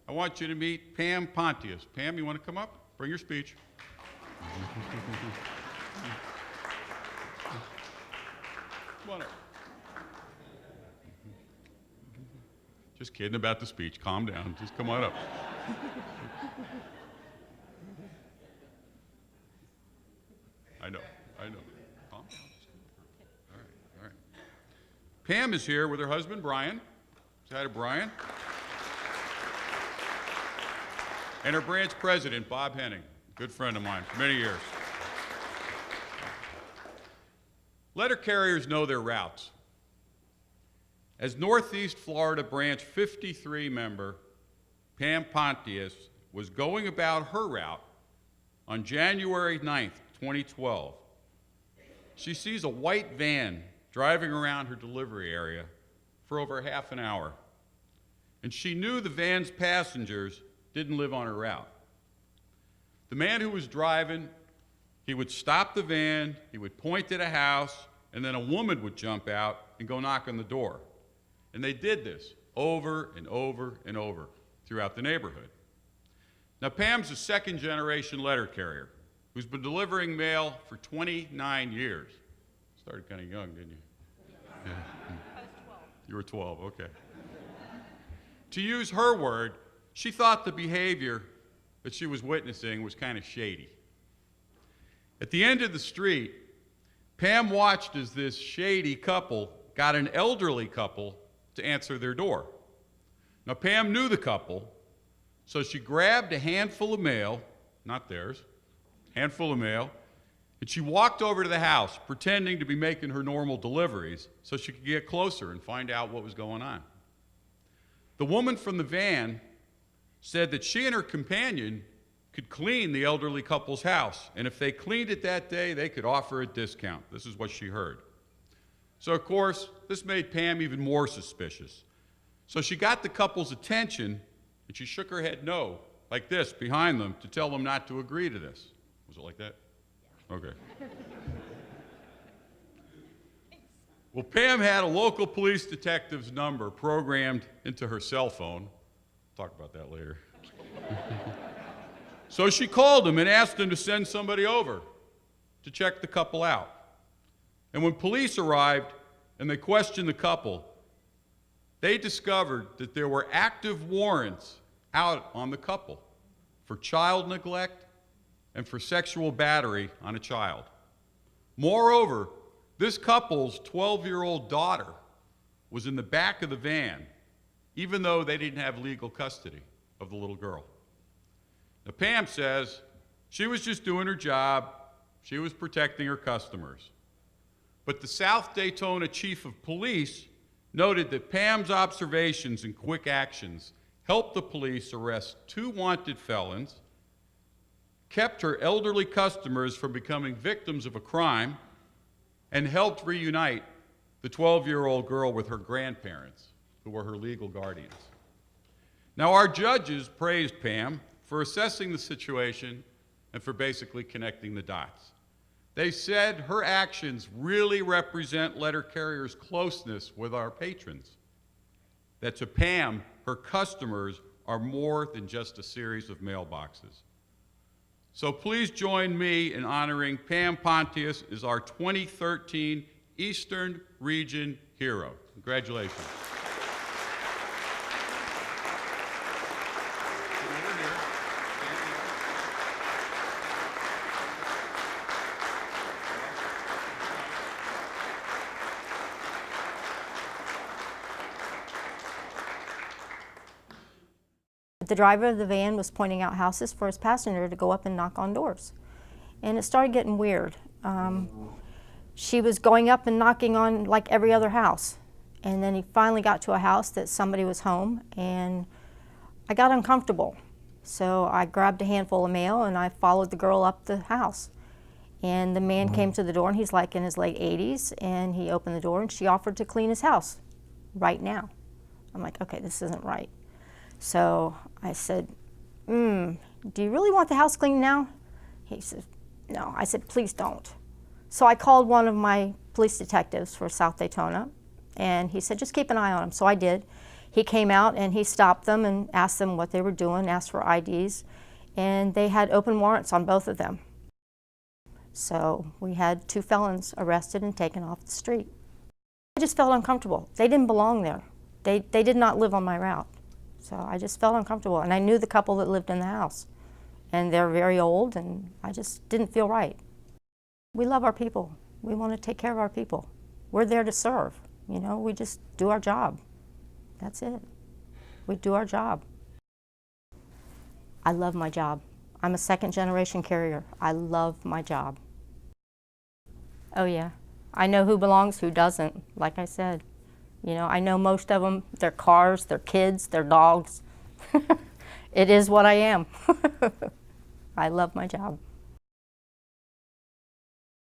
I want you to meet Pam Pontius. Pam, you want to come up? Bring your speech. Come on up. Just kidding about the speech. Calm down. Just come on up. I know. Calm down. All right. Pam is here with her husband, Brian. Say hi to Brian. And her branch president, Bob Henning, good friend of mine for many years. Letter carriers know their routes. As Northeast Florida Branch 53 member, Pam Pontius was going about her route on January 9th, 2012. She sees a white van driving around her delivery area for over half an hour. And she knew the van's passengers didn't live on her route. The man who was driving, he would stop the van, he would point at a house, and then a woman would jump out and go knock on the door. And they did this over and over and over throughout the neighborhood. Now, Pam's a second-generation letter carrier who's been delivering mail for 29 years. Started kind of young, didn't you? Yeah. I was 12. You were 12, okay. To use her word, she thought the behavior that she was witnessing was kind of shady. At the end of the street, Pam watched as this shady couple got an elderly couple to answer their door. Now, Pam knew the couple, so she grabbed a handful of mail, not theirs, handful of mail, and she walked over to the house, pretending to be making her normal deliveries so she could get closer and find out what was going on. The woman from the van said that she and her companion could clean the elderly couple's house, and if they cleaned it that day, they could offer a discount. This is what she heard. So, of course, this made Pam even more suspicious. So she got the couple's attention, and she shook her head no, like this, behind them, to tell them not to agree to this. Was it like that? Yeah. Okay. Well, Pam had a local police detective's number programmed into her cell phone. Talk about that later. So she called him and asked him to send somebody over to check the couple out. And when police arrived and they questioned the couple, they discovered that there were active warrants out on the couple for child neglect and for sexual battery on a child. Moreover, this couple's 12-year-old daughter was in the back of the van, even though they didn't have legal custody of the little girl. Now, Pam says she was just doing her job. She was protecting her customers. But the South Daytona chief of police noted that Pam's observations and quick actions helped the police arrest 2 wanted felons, kept her elderly customers from becoming victims of a crime, and helped reunite the 12-year-old girl with her grandparents, who were her legal guardians. Now, our judges praised Pam for assessing the situation and for basically connecting the dots. They said her actions really represent letter carriers' closeness with our patrons. That to Pam, her customers are more than just a series of mailboxes. So please join me in honoring Pam Pontius as our 2013 Eastern Region Hero. Congratulations. The driver of the van was pointing out houses for his passenger to go up and knock on doors. And it started getting weird. She was going up and knocking on like every other house. And then he finally got to a house that somebody was home, and I got uncomfortable. So I grabbed a handful of mail and I followed the girl up the house. And the man came to the door, and he's like in his late 80s, and he opened the door and she offered to clean his house right now. I'm like, okay, this isn't right. So I said, do you really want the house cleaned now? He said, no. I said, please don't. So I called one of my police detectives for South Daytona, and he said, just keep an eye on him. So I did. He came out and he stopped them and asked them what they were doing, asked for IDs, and they had open warrants on both of them. So we had 2 felons arrested and taken off the street. I just felt uncomfortable. They didn't belong there. They did not live on my route. So I just felt uncomfortable, and I knew the couple that lived in the house. And they're very old, and I just didn't feel right. We love our people. We want to take care of our people. We're there to serve. You know, we just do our job. That's it. We do our job. I love my job. I'm a 2nd-generation carrier. I love my job. Oh yeah, I know who belongs, who doesn't, like I said. You know, I know most of them, their cars, their kids, their dogs. It is what I am. I love my job.